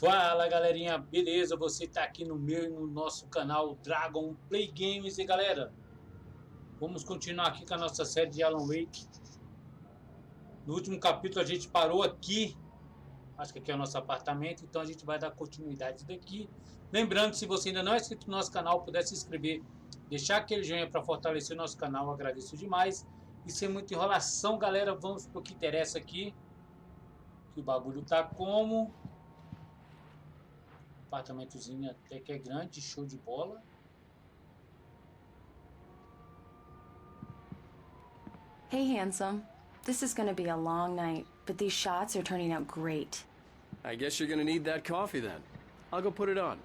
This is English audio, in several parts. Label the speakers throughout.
Speaker 1: Fala galerinha, beleza? Você tá aqui no meu e no nosso canal Dragon Play Games. E galera, vamos continuar aqui com a nossa série de Alan Wake. No último capítulo a gente parou aqui, acho que aqui é o nosso apartamento, então a gente vai dar continuidade daqui. Lembrando, se você ainda não é inscrito no nosso canal, puder se inscrever, deixar aquele joinha para fortalecer o nosso canal, agradeço demais. E sem muita enrolação, galera, vamos pro que interessa aqui. Que o bagulho tá como... Apartamentozinho até que é grande, show de bola.
Speaker 2: Hey, handsome. This is gonna be a long night, but these shots are turning out great.
Speaker 3: I guess you're gonna need that coffee then. I'll go put it on.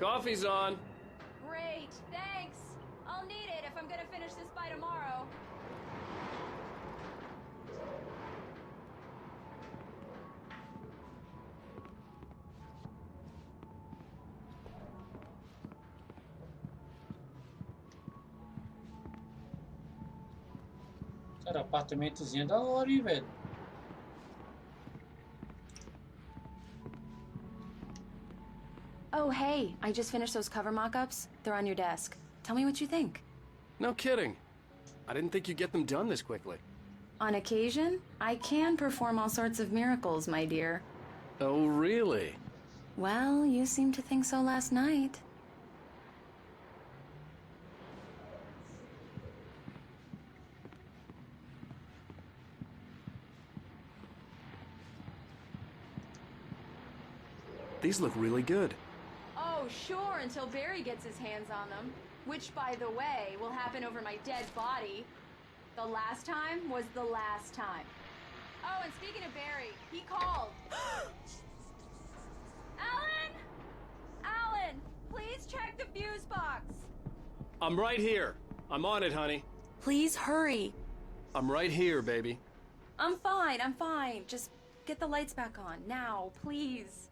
Speaker 3: Coffee's on.
Speaker 4: Great, thanks. I'll need it if I'm gonna finish this by tomorrow.
Speaker 1: Cara, apartamentozinho da hora, hein, velho.
Speaker 2: Oh, hey, I just finished those cover mock-ups. They're on your desk. Tell me what you think.
Speaker 3: No kidding. I didn't think you'd get them done this quickly.
Speaker 2: On occasion, I can perform all sorts of miracles, my dear.
Speaker 3: Oh, really?
Speaker 2: Well, you seemed to think so last night.
Speaker 3: These look really good.
Speaker 4: Oh, sure, until Barry gets his hands on them. Which, by the way, will happen over my dead body. The last time was the last time. Oh, and speaking of Barry, he called. Alan! Alan, please check the fuse box.
Speaker 3: I'm right here. I'm on it, honey.
Speaker 2: Please hurry.
Speaker 3: I'm right here, baby.
Speaker 2: I'm fine. Just get the lights back on, now, please.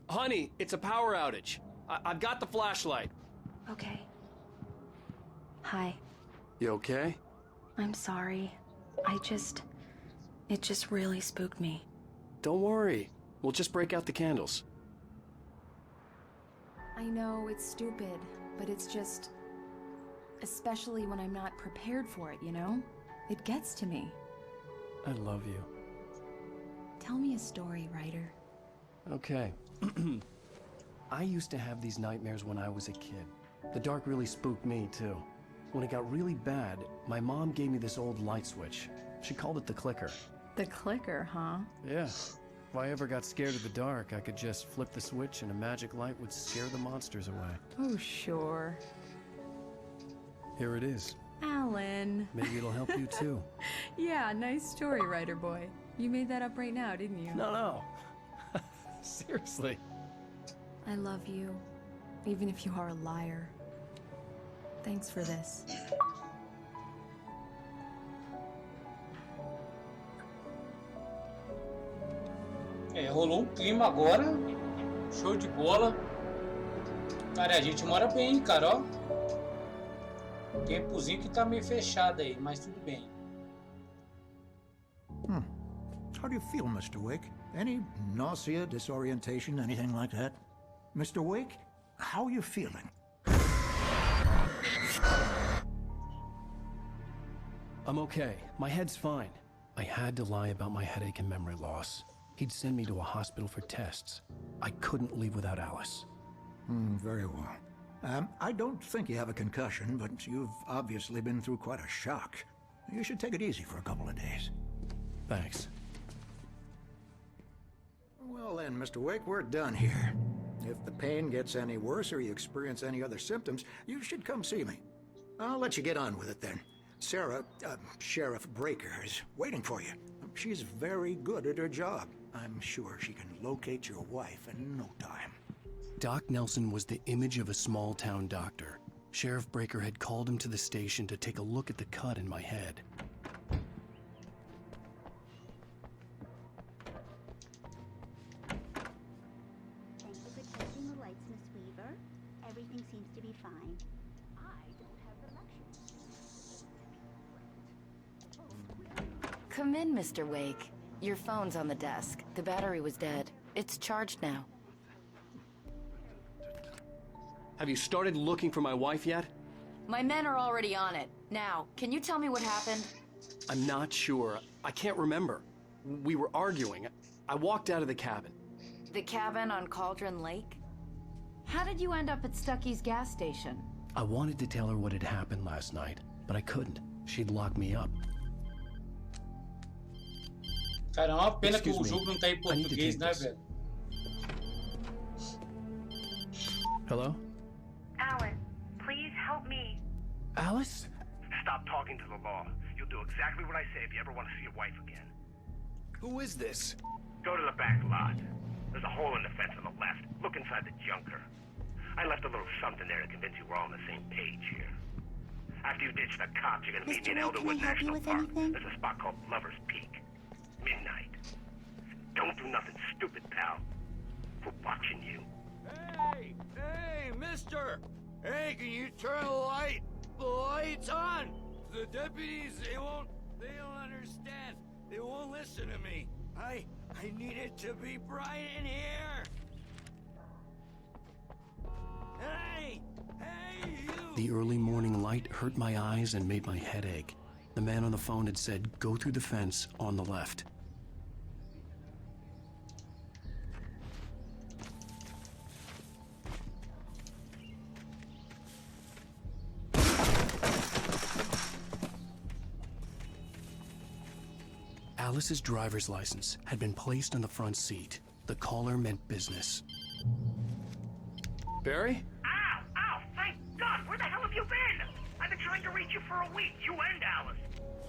Speaker 3: Honey, it's a power outage. I've got the flashlight.
Speaker 2: Okay. Hi.
Speaker 3: You okay?
Speaker 2: I'm sorry. It just really spooked me.
Speaker 3: Don't worry. We'll just break out the candles.
Speaker 2: I know it's stupid, but it's just... Especially when I'm not prepared for it, you know? It gets to me.
Speaker 3: I love you.
Speaker 2: Tell me a story, writer.
Speaker 3: Okay. I used to have these nightmares when I was a kid. The dark really spooked me, too. When it got really bad, my mom gave me this old light switch. She called it the clicker.
Speaker 2: The clicker, huh?
Speaker 3: Yeah. If I ever got scared of the dark, I could just flip the switch and a magic light would scare the monsters away.
Speaker 2: Oh, sure.
Speaker 3: Here it is.
Speaker 2: Alan.
Speaker 3: Maybe it'll help you, too.
Speaker 2: Yeah, nice story, writer boy. You made that up right now, didn't you?
Speaker 3: No. Seriously.
Speaker 2: I love you, even if you are a liar. Thanks for this.
Speaker 1: Rolou um clima agora. Show de bola. Cara, a gente mora bem, cara, ó. Tempozinho que tá meio fechado aí, mas tudo bem.
Speaker 5: How do you feel, Mr. Wake? Any nausea, disorientation, anything like that? Mr. Wake, how are you feeling?
Speaker 3: I'm okay. My head's fine. I had to lie about my headache and memory loss. He'd send me to a hospital for tests. I couldn't leave without Alice.
Speaker 5: Very well. I don't think you have a concussion, but you've obviously been through quite a shock. You should take it easy for a couple of days.
Speaker 3: Thanks.
Speaker 5: Well then, Mr. Wake, we're done here. If the pain gets any worse or you experience any other symptoms, you should come see me. I'll let you get on with it then. Sarah, Sheriff Breaker, is waiting for you. She's very good at her job. I'm sure she can locate your wife in no time.
Speaker 3: Doc Nelson was the image of a small-town doctor. Sheriff Breaker had called him to the station to take a look at the cut in my head.
Speaker 6: Thank you for checking the lights, Miss Weaver. Everything seems to be fine. I don't have the luxury.
Speaker 2: Come in, Mr. Wake. Your phone's on the desk. The battery was dead. It's charged now.
Speaker 3: Have you started looking for my wife yet?
Speaker 2: My men are already on it. Now, can you tell me what happened?
Speaker 3: I'm not sure. I can't remember. We were arguing. I walked out of the cabin.
Speaker 2: The cabin on Cauldron Lake? How did you end up at Stucky's gas station?
Speaker 3: I wanted to tell her what had happened last night, but I couldn't. She'd lock me up.
Speaker 1: Cara, é uma pena que
Speaker 3: Excuse
Speaker 1: o
Speaker 3: me.
Speaker 1: jogo não tá em
Speaker 3: I need to
Speaker 1: português,
Speaker 3: take
Speaker 1: né,
Speaker 3: this.
Speaker 1: velho?
Speaker 3: Hello?
Speaker 7: Alan, please help me.
Speaker 3: Alice?
Speaker 8: Stop talking to the law. You'll do exactly what I say if you ever want to see your wife again.
Speaker 3: Who is this?
Speaker 8: Go to the back lot. There's a hole in the fence on the left. Look inside the junker. I left a little something there to convince you we're all on the same page here. After you ditch the cops, you're gonna meet me in
Speaker 6: Mr. Wake, can
Speaker 8: Elderwood
Speaker 6: I help you
Speaker 8: National
Speaker 6: with
Speaker 8: Park.
Speaker 6: anything?
Speaker 8: There's a spot called Lover's Peak. Midnight. Don't do nothing stupid, pal. We're watching you.
Speaker 9: Hey! Hey, mister! Hey, can you turn the lights on? The deputies, they don't understand. They won't listen to me. I need it to be bright in here. Hey! Hey, you!
Speaker 3: The early morning light hurt my eyes and made my head ache. The man on the phone had said, go through the fence on the left. Alice's driver's license had been placed on the front seat. The caller meant business. Barry?
Speaker 8: Ow! Ow! Thank God! Where the hell have you been? I've been trying to reach you for a week. You and Alice.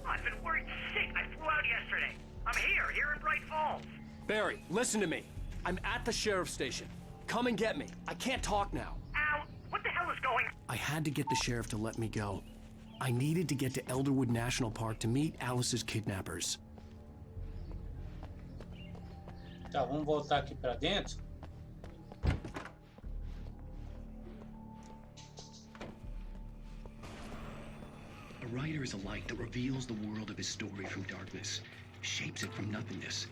Speaker 8: I've been worried sick. I flew out yesterday. I'm here in Bright Falls.
Speaker 3: Barry, listen to me. I'm at the sheriff's station. Come and get me. I can't talk now.
Speaker 8: Ow! What the hell is going on?
Speaker 3: I had to get the sheriff to let me go. I needed to get to Elderwood National Park to meet Alice's kidnappers.
Speaker 1: Tá, vamos voltar aqui pra dentro.
Speaker 3: A writer is a light that reveals the world of his story from darkness, shapes it from nothingness.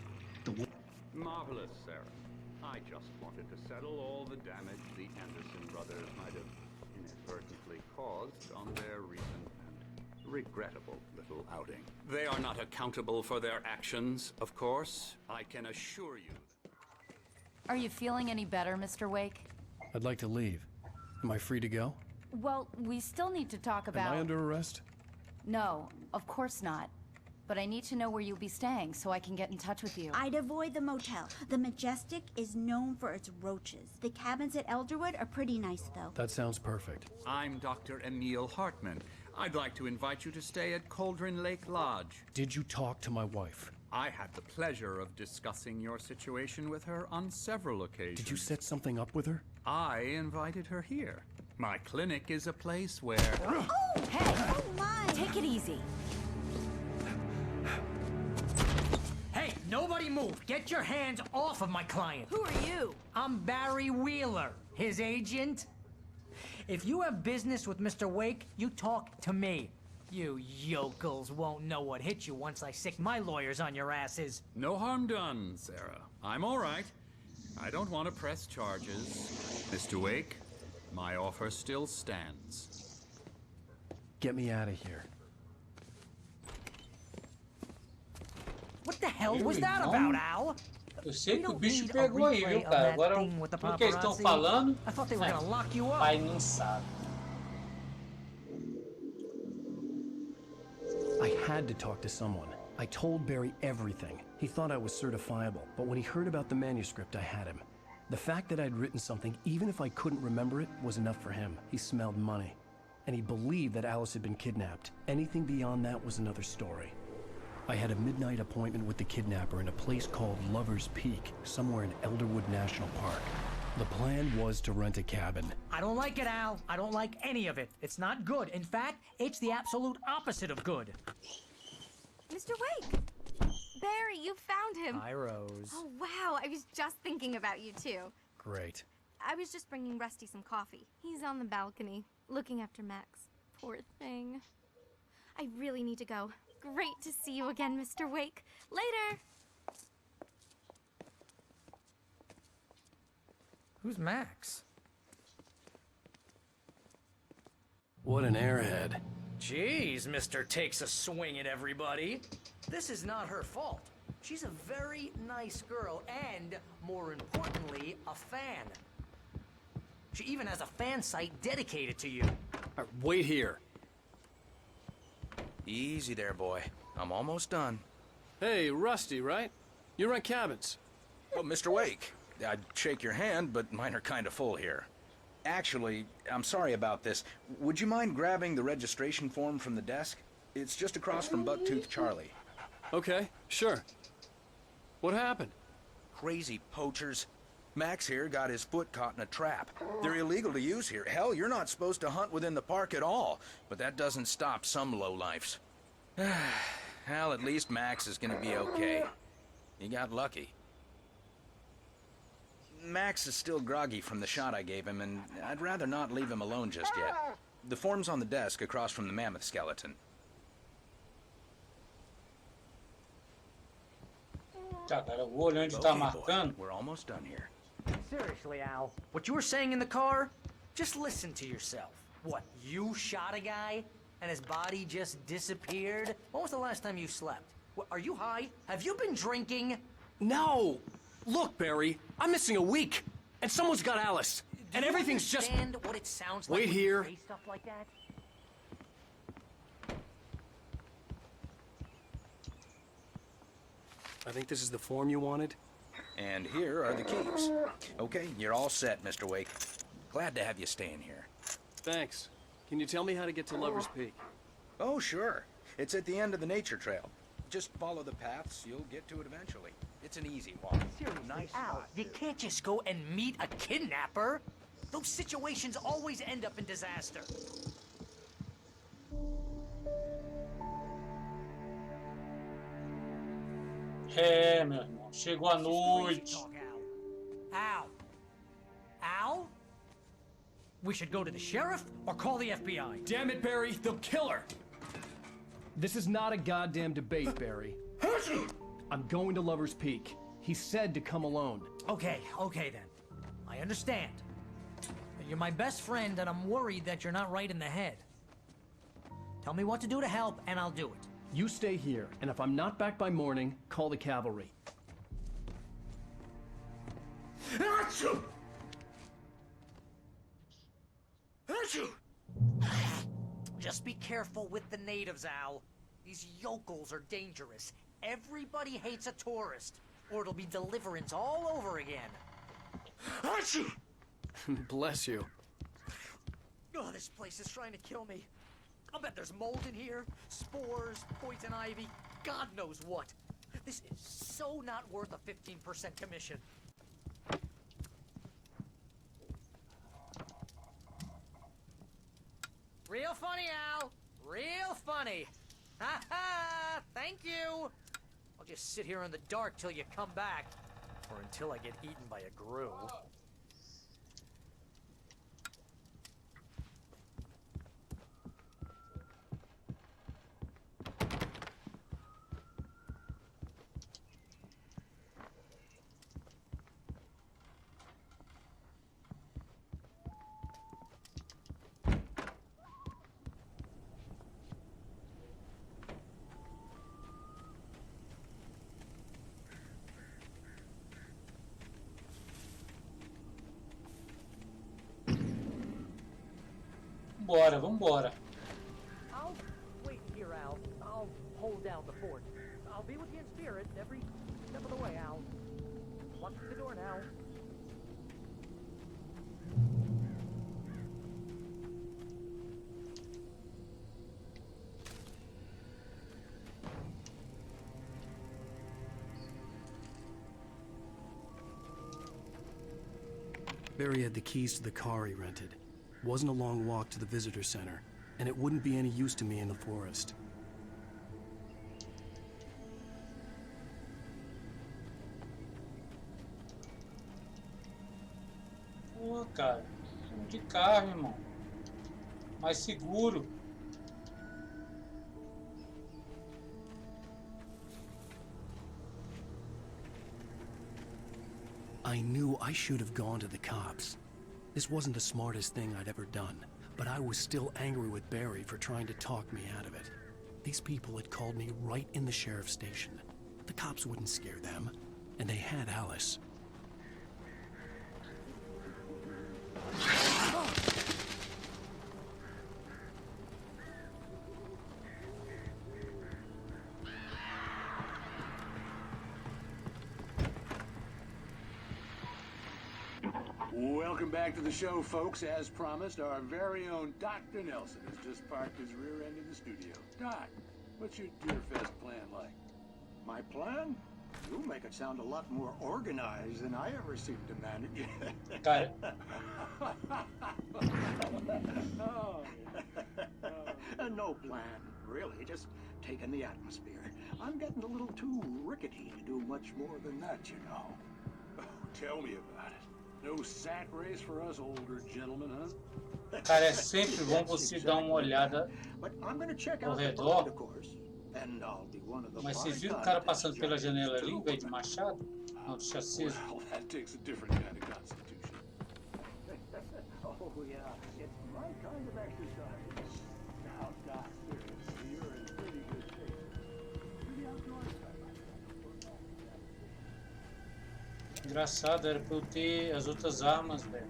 Speaker 10: Marvelous, Sarah. I just wanted to settle all the damage the Anderson brothers might have inadvertently caused on their recent and regrettable little outing. They are not accountable for their actions, of course. I can assure you.
Speaker 2: Are you feeling any better, Mr. Wake?
Speaker 3: I'd like to leave. Am I free to go?
Speaker 2: Well, we still need to talk about...
Speaker 3: Am I under arrest?
Speaker 2: No, of course not. But I need to know where you'll be staying so I can get in touch with you.
Speaker 6: I'd avoid the motel. The Majestic is known for its roaches. The cabins at Elderwood are pretty nice, though.
Speaker 3: That sounds perfect.
Speaker 10: I'm Dr. Emil Hartman. I'd like to invite you to stay at Cauldron Lake Lodge.
Speaker 3: Did you talk to my wife?
Speaker 10: I had the pleasure of discussing your situation with her on several occasions.
Speaker 3: Did you set something up with her?
Speaker 10: I invited her here. My clinic is a place where...
Speaker 6: Oh,
Speaker 2: Hey!
Speaker 6: oh my!
Speaker 2: Take it easy.
Speaker 11: Hey, nobody move. Get your hands off of my client.
Speaker 2: Who are you?
Speaker 11: I'm Barry Wheeler, his agent. If you have business with Mr. Wake, you talk to me. You yokels won't know what hit you once I sick my lawyers on your asses.
Speaker 10: No harm done, Sarah. I'm all right. I don't want to press charges. Mr. Wake, my offer still stands.
Speaker 3: Get me out of here.
Speaker 11: What the hell was
Speaker 1: Really,
Speaker 11: that
Speaker 1: no?
Speaker 11: about, Al?
Speaker 1: Eu sei
Speaker 11: We
Speaker 1: que o
Speaker 11: don't
Speaker 1: bicho
Speaker 11: need a
Speaker 1: pegou aí,
Speaker 11: replay
Speaker 1: viu,
Speaker 11: of
Speaker 1: cara?
Speaker 11: that
Speaker 1: Agora,
Speaker 11: thing with the
Speaker 1: o que eles estão
Speaker 11: paparazzi.
Speaker 1: falando,
Speaker 11: I thought they were gonna lock you up.
Speaker 1: pai não sabe.
Speaker 3: I had to talk to someone. I told Barry everything. He thought I was certifiable, but when he heard about the manuscript, I had him. The fact that I'd written something, even if I couldn't remember it, was enough for him. He smelled money. And he believed that Alice had been kidnapped. Anything beyond that was another story. I had a midnight appointment with the kidnapper in a place called Lover's Peak, somewhere in Elderwood National Park. The plan was to rent a cabin.
Speaker 11: I don't like it, Al. I don't like any of it. It's not good. In fact, it's the absolute opposite of good.
Speaker 12: Mr. Wake! Barry, you found him.
Speaker 11: Hi, Rose.
Speaker 12: Oh, wow. I was just thinking about you, too.
Speaker 3: Great.
Speaker 12: I was just bringing Rusty some coffee. He's on the balcony, looking after Max. Poor thing. I really need to go. Great to see you again, Mr. Wake. Later!
Speaker 11: Who's Max?
Speaker 3: What an airhead.
Speaker 11: Jeez, Mr. Takes a swing at everybody. This is not her fault. She's a very nice girl and, more importantly, a fan. She even has a fan site dedicated to you.
Speaker 3: Wait here.
Speaker 13: Easy there, boy. I'm almost done.
Speaker 3: Hey, Rusty, right? You rent cabins.
Speaker 13: Oh, Mr. Wake. I'd shake your hand, but mine are kind of full here. Actually, I'm sorry about this. Would you mind grabbing the registration form from the desk? It's just across from Bucktooth Charlie.
Speaker 3: Okay, sure. What happened?
Speaker 13: Crazy poachers. Max here got his foot caught in a trap. They're illegal to use here. Hell, you're not supposed to hunt within the park at all. But that doesn't stop some lowlifes. Hell, at least Max is gonna be okay. He got lucky. Max is still groggy from the shot I gave him, and I'd rather not leave him alone just yet. The form's on the desk across from the mammoth skeleton.
Speaker 1: Tá, cara, eu vou olhar onde tá marcando.
Speaker 13: We're almost done here.
Speaker 11: Seriously, Al. What you were saying in the car? Just listen to yourself. What, you shot a guy and his body just disappeared? When was the last time you slept? What, are you high? Have you been drinking?
Speaker 3: No! Look, Barry, I'm missing a week, and someone's got Alice, and everything's just...
Speaker 11: Understand what it sounds like
Speaker 3: Wait
Speaker 11: when you
Speaker 3: here.
Speaker 11: say stuff like that?
Speaker 3: I think this is the form you wanted.
Speaker 13: And here are the keys. Okay, you're all set, Mr. Wake. Glad to have you staying here.
Speaker 3: Thanks. Can you tell me how to get to Lover's Peak?
Speaker 13: Oh, sure. It's at the end of the nature trail. Just follow the paths, you'll get to it eventually. It's an easy walk.
Speaker 11: Seriously,
Speaker 13: Nice
Speaker 11: Al,
Speaker 13: spot,
Speaker 11: you
Speaker 13: too.
Speaker 11: can't just go and meet a kidnapper. Those situations always end up in disaster.
Speaker 1: É, meu irmão. Chegou a noite.
Speaker 11: Al. Al? We should go to the sheriff or call the FBI.
Speaker 3: Damn it, Barry, they'll kill her! This is not a goddamn debate, Barry. I'm going to Lover's Peak. He said to come alone.
Speaker 11: Okay then. I understand. You're my best friend and I'm worried that you're not right in the head. Tell me what to do to help and I'll do it.
Speaker 3: You stay here, and if I'm not back by morning, call the cavalry.
Speaker 9: Achoo! Achoo!
Speaker 11: Just be careful with the natives, Al. These yokels are dangerous. Everybody hates a tourist, or it'll be deliverance all over again.
Speaker 9: Achoo!
Speaker 3: Bless you.
Speaker 11: Oh, this place is trying to kill me. I'll bet there's mold in here, spores, poison ivy, God knows what. This is so not worth a 15% commission. Real funny, Al. Real funny. Ha ha! Thank you. I'll just sit here in the dark till you come back, or until I get eaten by a grue.
Speaker 1: Vambora, vambora.
Speaker 11: I'll wait here, Al. I'll hold down the fort. I'll be with you in spirit every step of the way, Al. Watch the door now.
Speaker 3: Barry had the keys to the car he rented. It wasn't a long walk to the visitor center, and it wouldn't be any use to me in the forest.
Speaker 1: Pô, cara, vamos de carro, irmão. Mais seguro.
Speaker 3: I knew I should have gone to the cops. This wasn't the smartest thing I'd ever done, but I was still angry with Barry for trying to talk me out of it. These people had called me right in the sheriff's station. The cops wouldn't scare them, and they had Alice.
Speaker 14: Welcome back to the show, folks. As promised, our very own Dr. Nelson has just parked his rear end in the studio. Doc, what's your Deerfest plan like?
Speaker 5: My plan? You make it sound a lot more organized than I ever seem to manage.
Speaker 1: Cara,
Speaker 5: No plan, really. Just taking the atmosphere. I'm getting a little too rickety to do much more than that, you know.
Speaker 14: Oh, tell me about it. No sack race for us older gentlemen, huh?
Speaker 1: cara, é sempre bom você dar uma olhada ao redor. Mas vocês viram o cara passando pela janela ali, velho, de machado? Não, deixa aceso.
Speaker 14: Well, that takes a different kind of constitution.
Speaker 5: Oh, yeah. It's my kind of exercise. Now, Doc, seriously, you're in pretty good shape. You're the outdoors guy.
Speaker 1: Engraçado, era pra eu ter as outras armas, velho.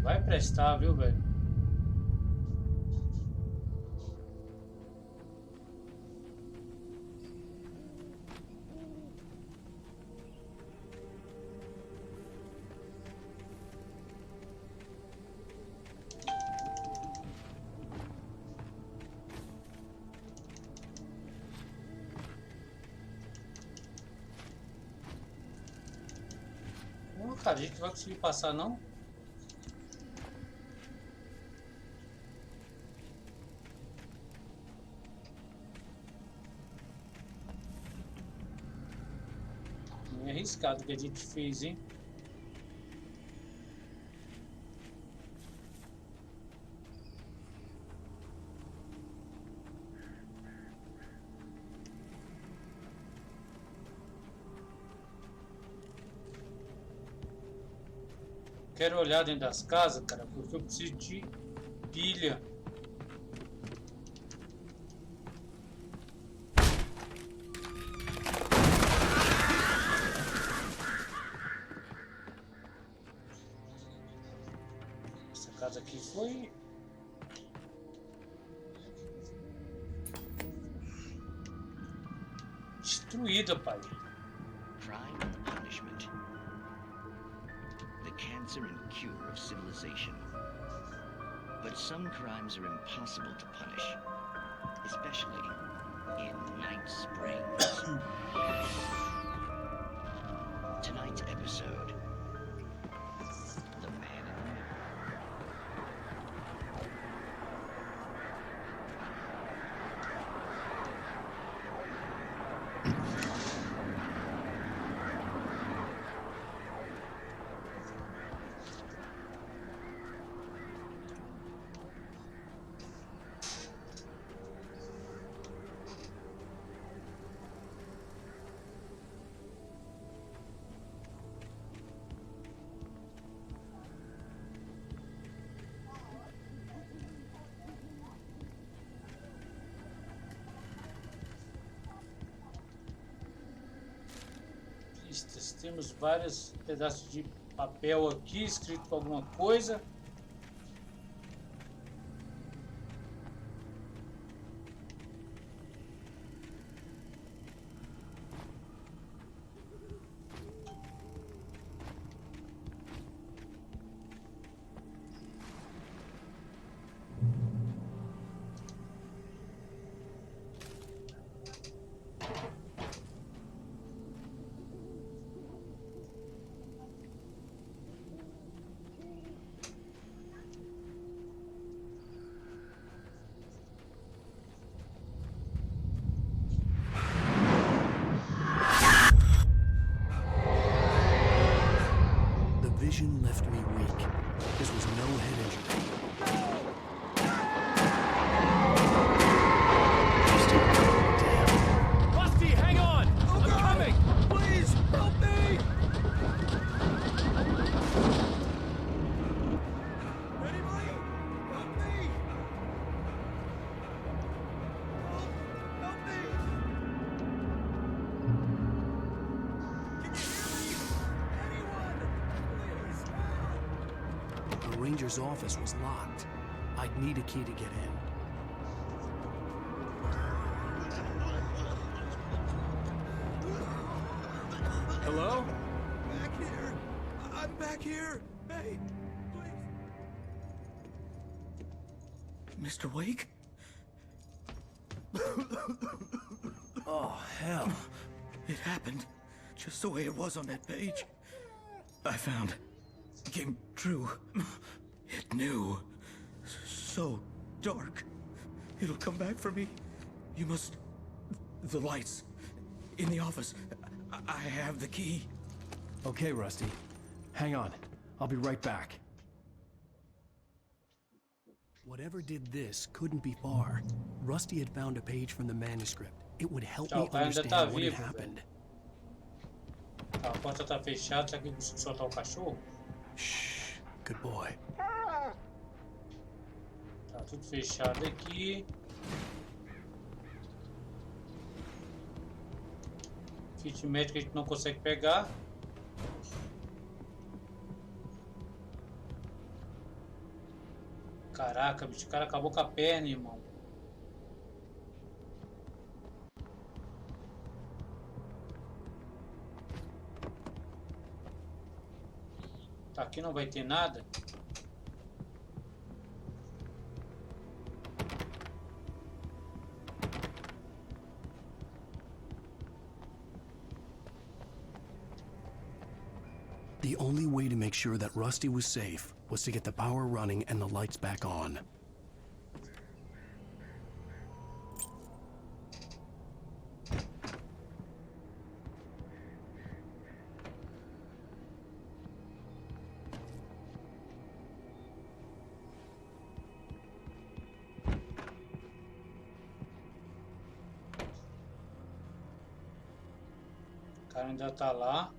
Speaker 1: Vai prestar, viu, velho? Não, cara, a gente não vai conseguir passar, não? É arriscado o que a gente fez, hein? Quero olhar dentro das casas, cara, porque eu preciso de pilha. Essa casa aqui foi... destruída, pai.
Speaker 15: Crime and punishment. The cancer and cure of civilization. But some crimes are impossible to punish, especially in Night Springs. Tonight's episode, The Man in the Mirror.
Speaker 1: Pistas. Temos vários pedaços de papel aqui escrito com alguma coisa.
Speaker 3: vision left me weak. This was no head injury.
Speaker 16: Rusty, hang on! I'm coming! Please, help me! Anybody? Help me! Help me! Can you hear me? Anyone? Please,
Speaker 3: The ranger's office was locked. I'd need a key to get in.
Speaker 16: Hello? Back here. I'm back here. Hey, please.
Speaker 9: Mr. Wake?
Speaker 3: Oh, hell.
Speaker 9: It happened just the way it was on that page. I found. Came true. It knew. So dark. It'll come back for me. You must... The lights. In the office. I have the key.
Speaker 3: Okay, Rusty. Hang on. I'll be right back. Whatever did this couldn't be far. Rusty had found a page from the manuscript. It would help me understand what had happened.
Speaker 1: A porta tá fechada, será que eu consigo soltar o cachorro?
Speaker 3: Shh, good boy.
Speaker 1: Tá tudo fechado aqui. Kit médico a gente não consegue pegar. Caraca, bicho, o cara acabou com a perna, irmão. Tá, aqui não vai ter nada.
Speaker 3: The only way to make sure that Rusty was safe was to get the power running and the lights back on.
Speaker 1: O cara ainda tá lá.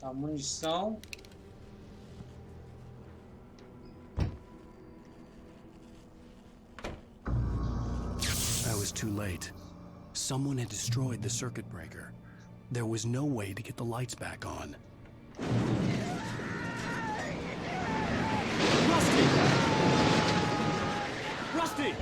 Speaker 1: Tá munição.
Speaker 3: I was too late. Someone had destroyed the circuit breaker. There was no way to get the lights back on.
Speaker 16: Rusty! Rusty!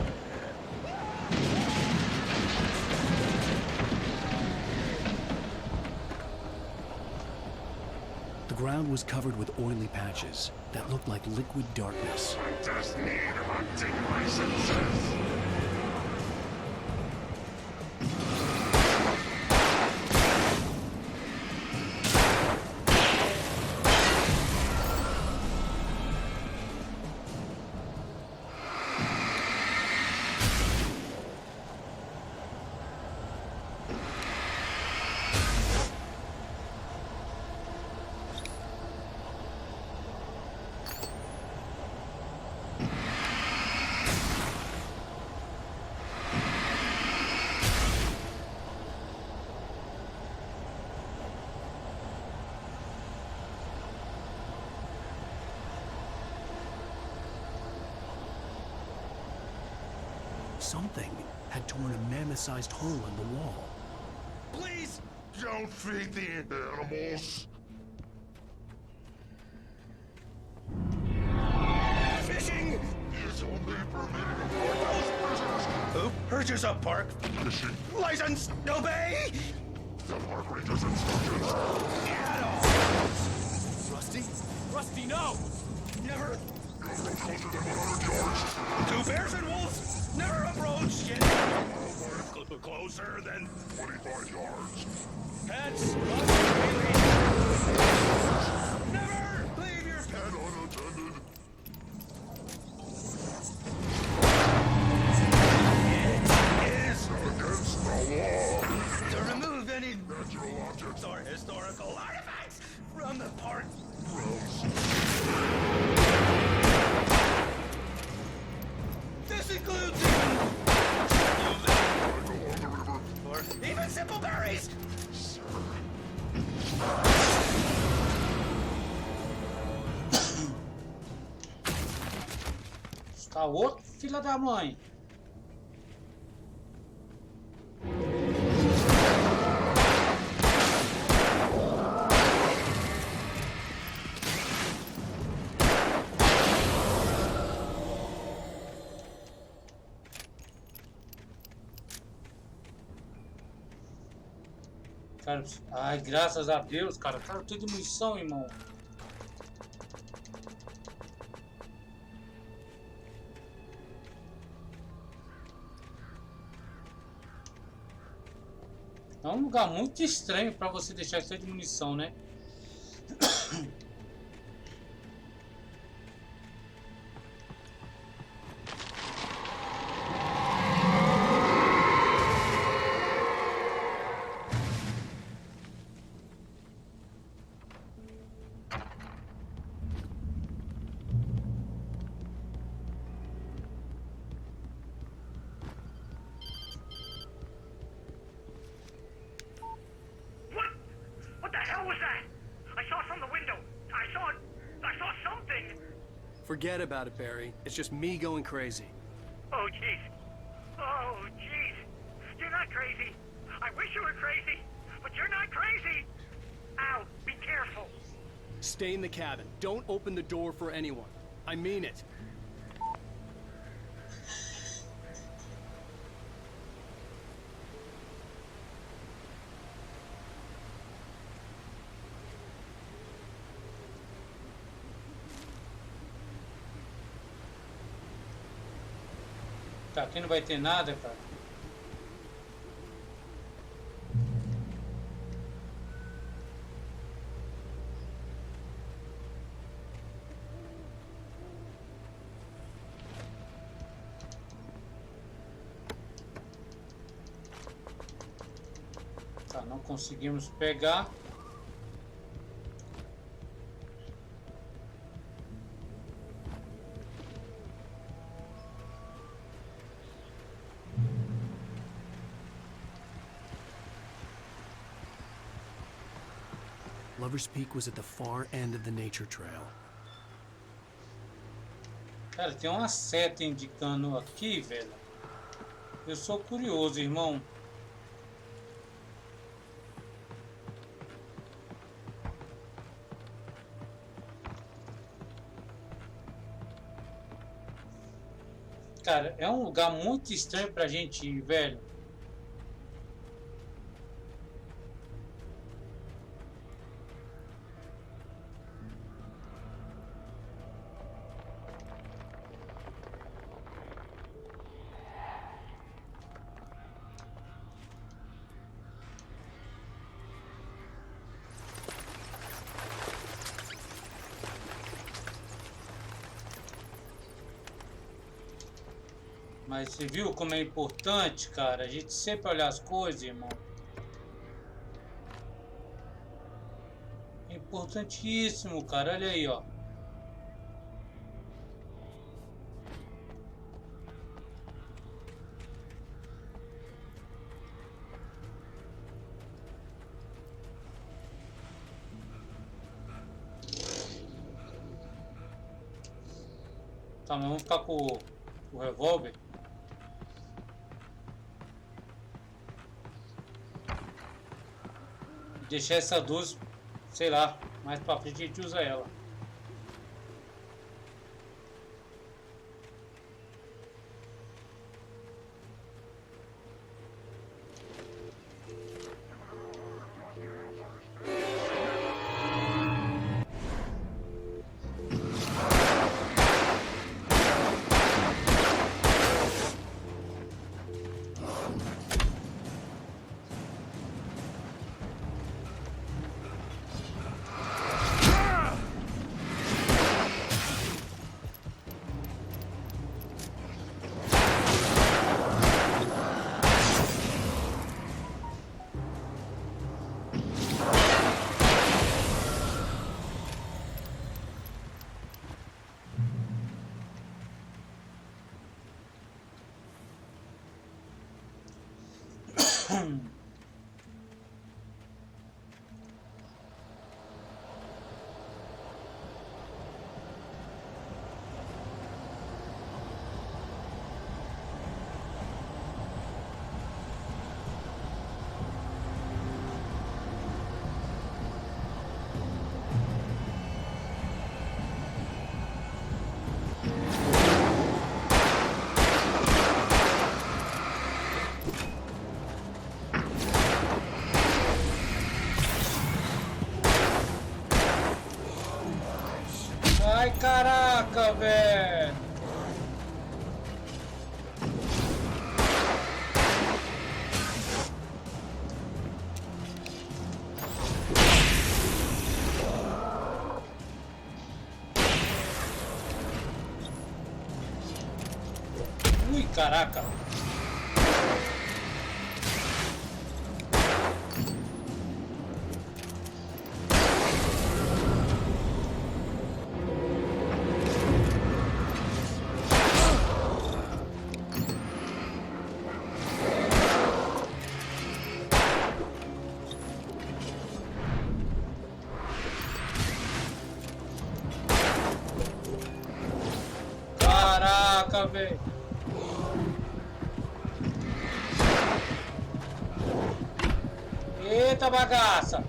Speaker 3: The ground was covered with oily patches that looked like liquid darkness.
Speaker 17: I just need hunting licenses.
Speaker 3: Something had torn a mammoth-sized hole in the wall.
Speaker 17: Please don't feed the animals.
Speaker 13: Fishing
Speaker 17: is only permitted for those prisoners.
Speaker 13: Who? Purchase a park
Speaker 17: Fishing.
Speaker 13: license. Obey.
Speaker 17: The park ranger's instructions.
Speaker 13: Get off.
Speaker 16: Rusty? Rusty, no!
Speaker 13: Never.
Speaker 17: Go no closer than 100 yards.
Speaker 13: Two bears and wolves. Never approach. Get closer than
Speaker 17: 25 yards.
Speaker 13: pets. Never leave your
Speaker 17: Pet unattended.
Speaker 9: This includes or even simple berries.
Speaker 1: Está outro filho da mãe. Cara, ai, graças a Deus, cara. Cara, tudo de munição, irmão. É um lugar muito estranho pra você deixar cheio de munição, né?
Speaker 8: What the hell was that? I saw from the window. I saw something.
Speaker 3: Forget about it, Barry. It's just me going crazy.
Speaker 8: Oh, jeez. Oh, jeez. You're not crazy. I wish you were crazy, but you're not crazy. Ow, be careful.
Speaker 3: Stay in the cabin. Don't open the door for anyone. I mean it.
Speaker 1: Tá, aqui não vai ter nada, cara. Tá, não conseguimos pegar.
Speaker 3: Lover's Peak was at the far end of the nature trail.
Speaker 1: Cara, tem uma seta indicando aqui, velho. Eu sou curioso, irmão. Cara, é um lugar muito estranho pra gente ir, velho. Mas você viu como é importante, cara? A gente sempre olhar as coisas, irmão. É importantíssimo, cara. Olha aí, ó. Tá, mas vamos ficar com o revólver. Deixar essa 12, sei lá, mais pra frente a gente usa ela. Ai, caraca, velho. Ui, caraca. Caraca, velho. Eita bagaça.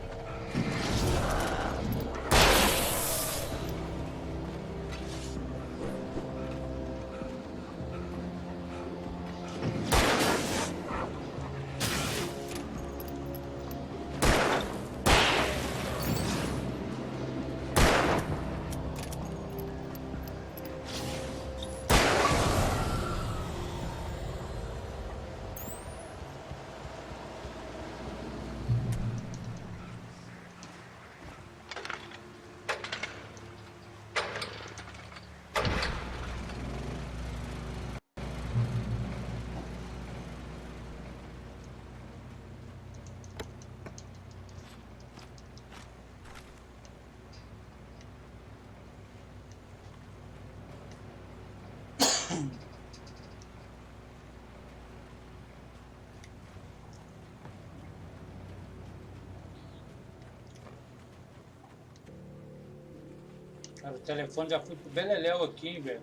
Speaker 1: Cara, o telefone já foi pro beleléu aqui, hein, velho.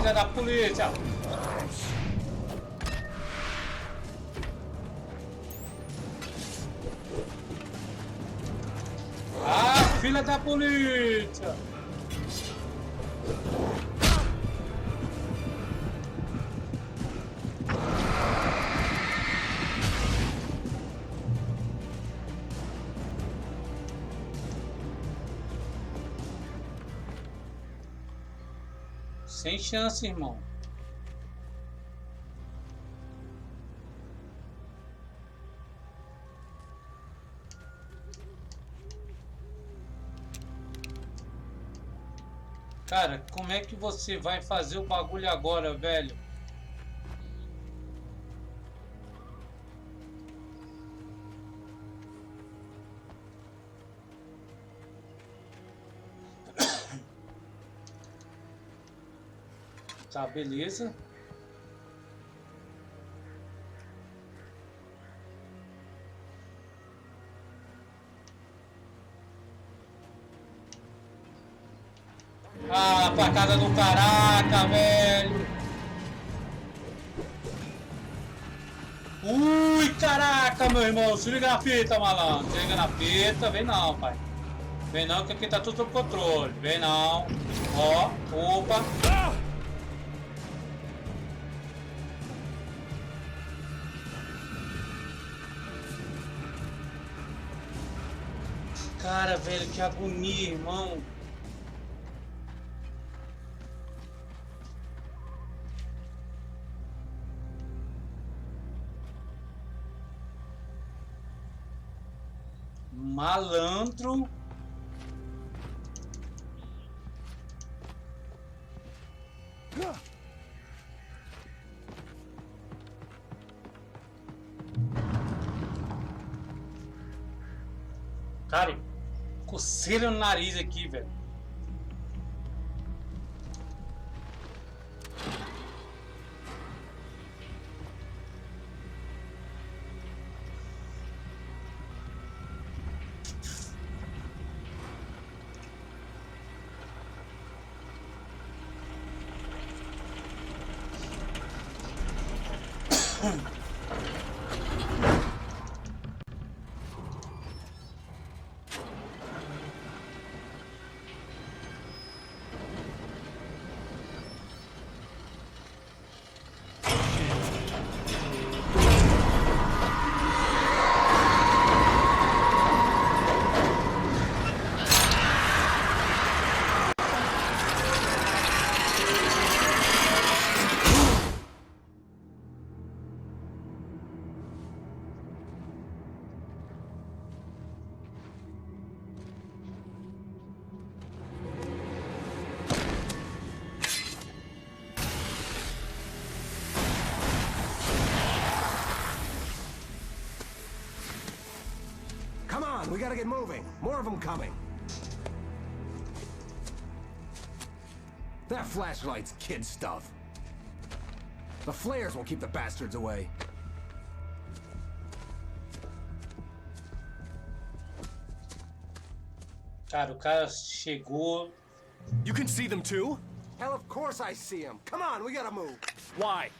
Speaker 1: Filha da polícia! Ah, filha da polícia! Sem chance, irmão. Cara, como é que você vai fazer o bagulho agora, velho? Tá, beleza. Ah, pra casa do caraca, velho. Ui, caraca, meu irmão. Se liga na fita, malandro. Se liga na fita. Vem não, pai. Vem não, que aqui tá tudo sob controle. Vem não. Ó, opa. Cara, velho, que agonia, irmão. Malandro. Cara, coceira no nariz aqui, velho.
Speaker 3: We gotta get moving. More of them coming. That flashlight's kid stuff. The flares will keep the bastards away.
Speaker 1: Cara, o cara chegou.
Speaker 3: You can see them too? Hell, of course I see them. Come on, we gotta move.
Speaker 16: Why?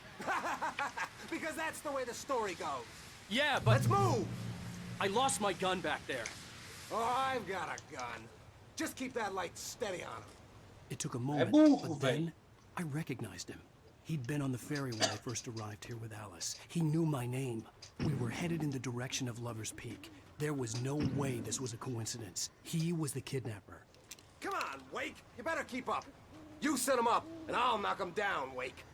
Speaker 3: Because that's the way the story goes.
Speaker 16: Yeah, but...
Speaker 3: Let's move!
Speaker 16: I lost my gun back there.
Speaker 3: Oh, I've got a gun. Just keep that light steady on him.
Speaker 18: It took a moment, but then I recognized him. He'd been on the ferry when I first arrived here with Alice. He knew my name. We were headed in the direction of Lover's Peak. There was no way this was a coincidence. He was the kidnapper.
Speaker 3: Come on, Wake! You better keep up. You set him up, and I'll knock him down, Wake.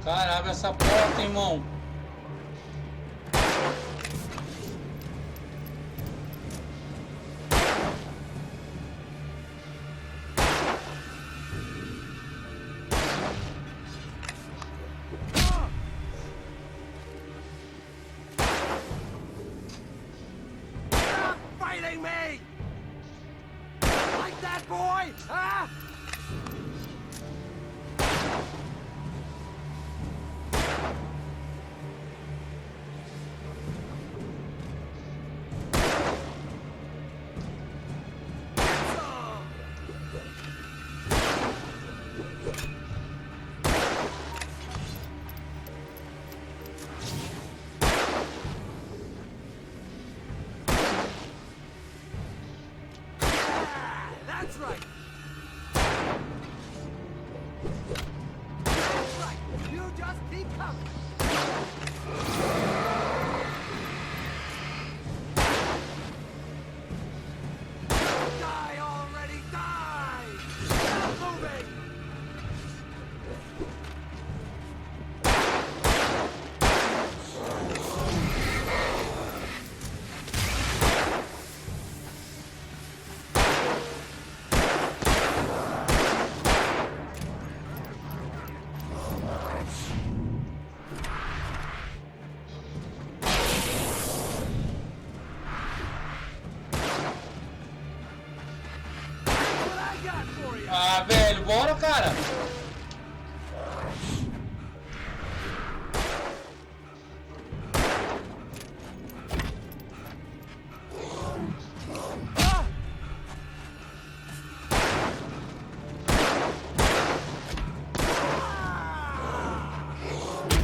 Speaker 1: Cara, abre essa porta, irmão.
Speaker 3: Stop fighting me! Like that, boy? Huh? That's right. That's right. You just keep coming. Die already, die! Stop moving!
Speaker 1: Ah, velho, bora, cara.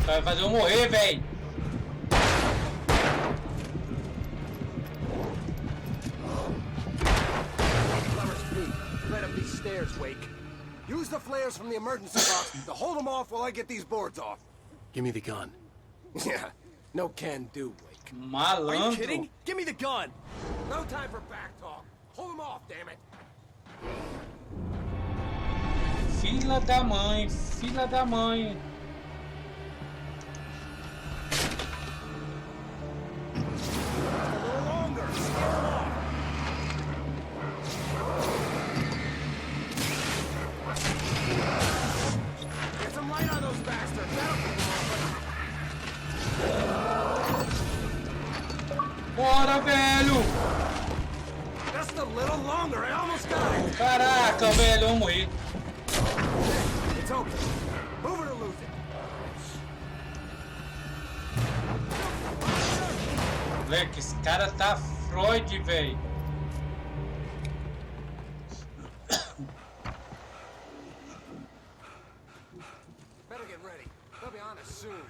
Speaker 1: Vai fazer eu morrer, velho.
Speaker 19: Right up these stairs, Wake. Use the flares from the emergency box to hold them off while I get these boards off.
Speaker 3: Give me the gun.
Speaker 19: Yeah, no can do, Wake.
Speaker 1: Malandro.
Speaker 19: Are you kidding? Give me the gun. No time for back talk. Hold them off, damn it.
Speaker 1: Filha da mãe, filha da mãe.
Speaker 19: A little longer. Scare them off. Get some light on those bastards. That'll keep them off.
Speaker 1: Bora, velho.
Speaker 19: Just a little longer. I almost got it.
Speaker 1: Caraca, velho, eu morri.
Speaker 19: It's okay. Move it or lose it.
Speaker 1: Moleque, esse cara tá Freud, velho.
Speaker 19: Better get ready. They'll be on us soon.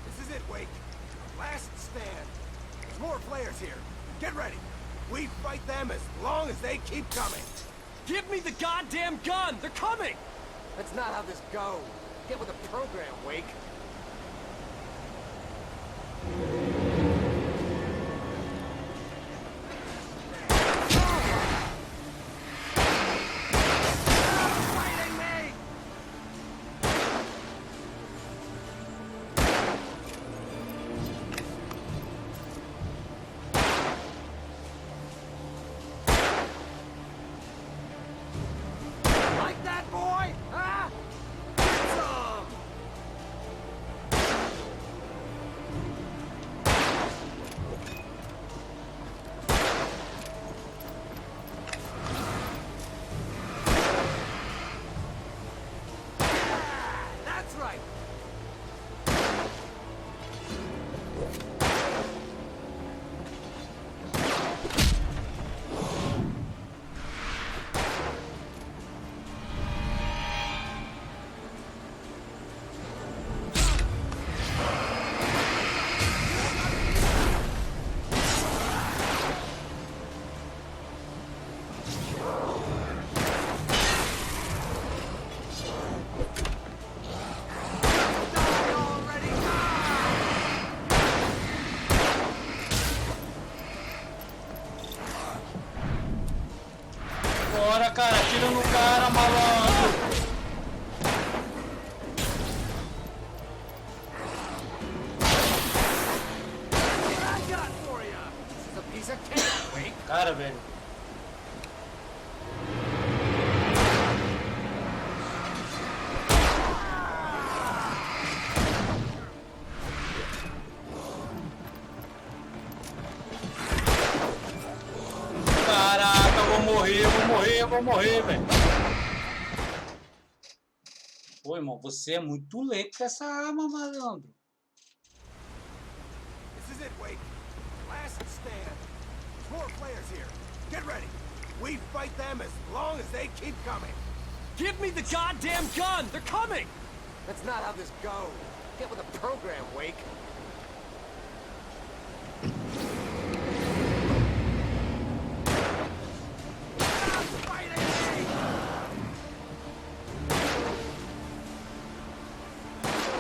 Speaker 19: This is it, Wake. Last stand. There's more players here. Get ready. We fight them as long as they keep coming. Give me the goddamn gun! They're coming! That's not how this goes. Get with the program, Wake. Fighting me! Like that, boy? Huh? Get some! That's right.
Speaker 1: Bora, cara, tira no cara, malandro.
Speaker 19: What I got for you? This is a piece of cake, Wake.
Speaker 1: Cara, velho. Caraca, eu vou morrer, velho. Pô, irmão, você é muito lento com essa arma, malandro.
Speaker 19: This is it, Wake. Last stand. There's more players here. Get ready. We fight them as long as they keep coming. Give me the goddamn gun! They're coming! That's not how this goes. Get with the program, Wake. Stop fighting me!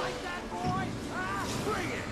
Speaker 19: Like that, boy? Ah, bring it!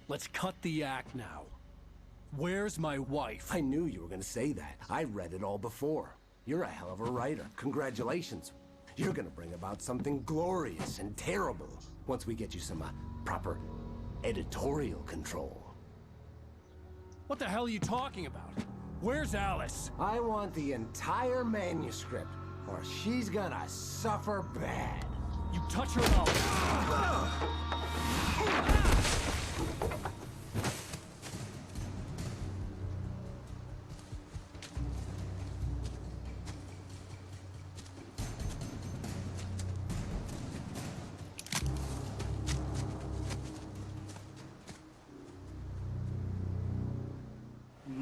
Speaker 18: Let's cut the act now. Where's my wife?
Speaker 19: I knew you were gonna say that. I read it all before. You're a hell of a writer. Congratulations. You're gonna bring about something glorious and terrible once we get you some proper editorial control.
Speaker 18: What the hell are you talking about? Where's Alice?
Speaker 19: I want the entire manuscript, or she's gonna suffer bad.
Speaker 18: You touch her and I'll...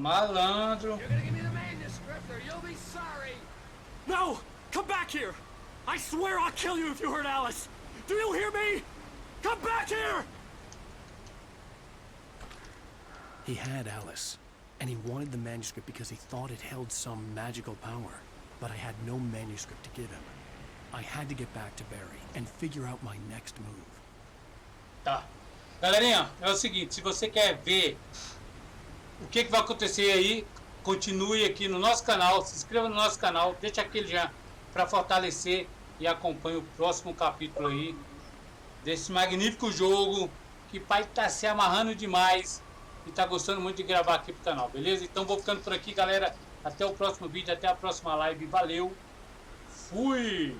Speaker 1: Malandro.
Speaker 9: You're gonna give me the manuscript or you'll be sorry.
Speaker 18: No! Come back here! I swear I'll kill you if you hurt Alice! Do you hear me? Come back here! He had Alice, and he wanted the manuscript because he thought it held some magical power. But I had no manuscript to give him. I had to get back to Barry and figure out my next move.
Speaker 1: Tá. Galerinha, é o seguinte, se você quer ver o que vai acontecer aí, continue aqui no nosso canal, se inscreva no nosso canal, deixa aquele já para fortalecer e acompanhe o próximo capítulo aí desse magnífico jogo que o pai tá se amarrando demais e tá gostando muito de gravar aqui pro canal, beleza? Então vou ficando por aqui, galera. Até o próximo vídeo, até a próxima live. Valeu, fui!